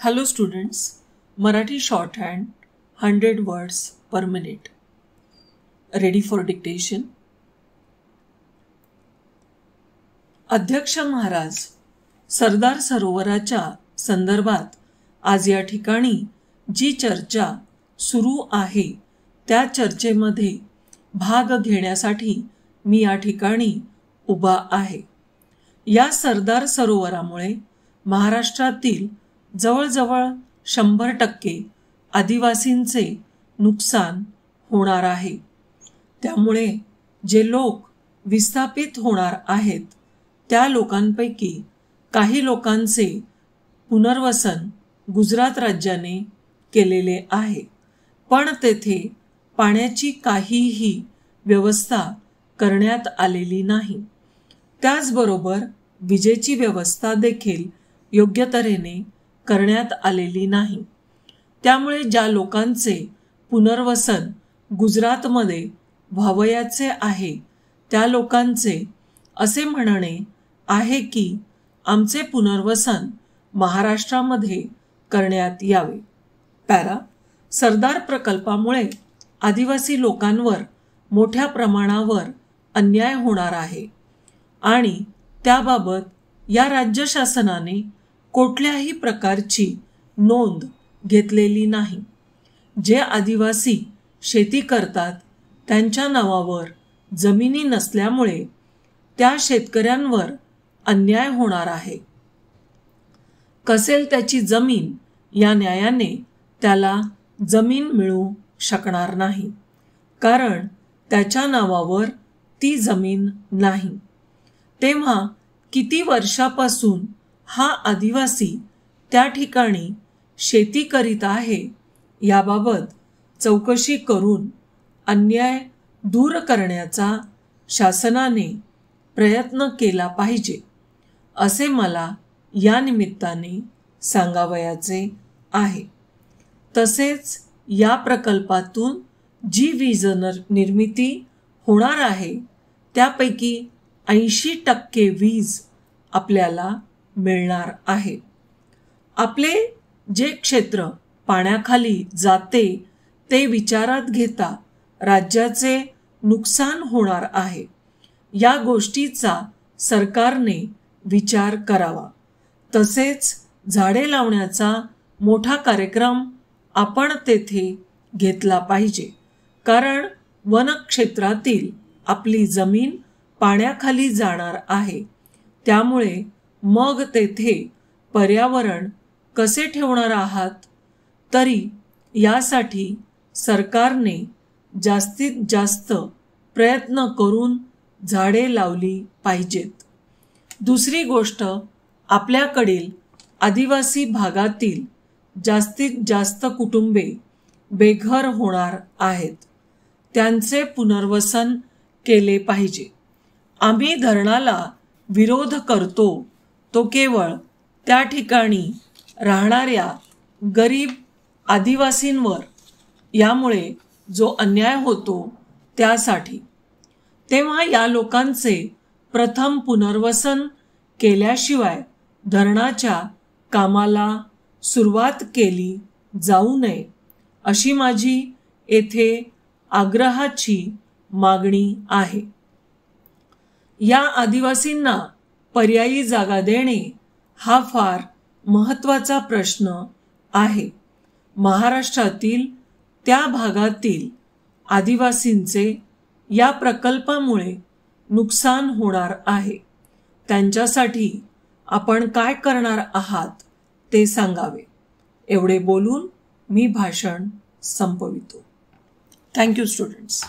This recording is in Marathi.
Hello students, Marathi shorthand 100 words per minute. Ready for dictation? अध्यक्ष महाराज, सरदार सरोवराच्या संदर्भात आज या ठिकाणी जी चर्चा सुरू आहे त्या चर्चेमध्ये भाग घेण्यासाठी मी या ठिकाणी उभा आहे. या सरदार सरोवरामुळे महाराष्ट्रातील जवळजवळ 100% आदिवासींचे नुकसान होणार आहे. त्यामुळे जे लोक विस्थापित होणार आहेत त्या लोकांपैकी काही लोकांचे पुनर्वसन गुजरात राज्याने केलेले आहे, पण तेथे पाण्याची काहीही व्यवस्था करण्यात आलेली नाही. त्याचबरोबर विजेची व्यवस्था देखील योग्य तऱ्हेने करण्यात आलेली नाही. त्यामुळे ज्या लोकांचे पुनर्वसन गुजरातमध्ये व्हावयाचे आहे त्या लोकांचे असे म्हणणे आहे की आमचे पुनर्वसन महाराष्ट्रामध्ये करण्यात यावे. पॅरा, सरदार प्रकल्पामुळे आदिवासी लोकांवर मोठ्या प्रमाणावर अन्याय होणार आहे आणि त्याबाबत या राज्य शासनाने कुठल्याही प्रकारची नोंद घेतलेली नाही. जे आदिवासी शेती करतात त्यांच्या नावावर जमिनी नसल्यामुळे त्या शेतकऱ्यांवर अन्याय होणार आहे. कसेल त्याची जमीन या न्यायाने त्याला जमीन मिळू शकणार नाही, कारण त्याच्या नावावर ती जमीन नाही. तेव्हा किती वर्षापासून हा आदिवासी त्या ठिकाणी शेती करीत आहे याबाबत चौकशी करून अन्याय दूर करण्याचा शासनाने प्रयत्न केला पाहिजे, असे मला या निमित्ताने सांगावयाचे आहे. तसेच या प्रकल्पातून जी वीज निर्मिती होणार आहे त्यापैकी 80% वीज आपल्याला मिळणार आहे. आपले जे क्षेत्र पाण्याखाली जाते ते विचारात घेता राज्याचे नुकसान होणार आहे. या गोष्टीचा सरकारने विचार करावा. तसेच झाडे लावण्याचा मोठा कार्यक्रम आपण तेथे घेतला पाहिजे, कारण वनक्षेत्रातील आपली जमीन पाण्याखाली जाणार आहे. त्यामुळे मग तेथे पर्यावरण कसे ठेवणार आहात? तरी यासाठी सरकारने जास्तीत जास्त प्रयत्न करून झाडे लावली पाहिजेत. दुसरी गोष्ट, आपल्याकडील आदिवासी भागातील जास्तीत जास्त कुटुंबे बेघर होणार आहेत. त्यांचे पुनर्वसन केले पाहिजे. आम्ही धरणाला विरोध करतो तो केवळ त्या ठिकाणी राहणाऱ्या गरीब आदिवासींवर यामुळे जो अन्याय होतो त्यासाठी. तेव्हा या लोकांचे प्रथम पुनर्वसन केल्याशिवाय धरणाच्या कामाला सुरुवात केली जाऊ नये, अशी माझी येथे आग्रहाची मागणी आहे. या आदिवासींना पर्यायी जागा देणे हा फार महत्त्वाचा प्रश्न आहे. महाराष्ट्रातील त्या भागातील आदिवासींचे या प्रकल्पामुळे नुकसान होणार आहे. त्यांच्यासाठी आपण काय करणार आहात ते सांगावे. एवढे बोलून मी भाषण संपवितो. Thank you students.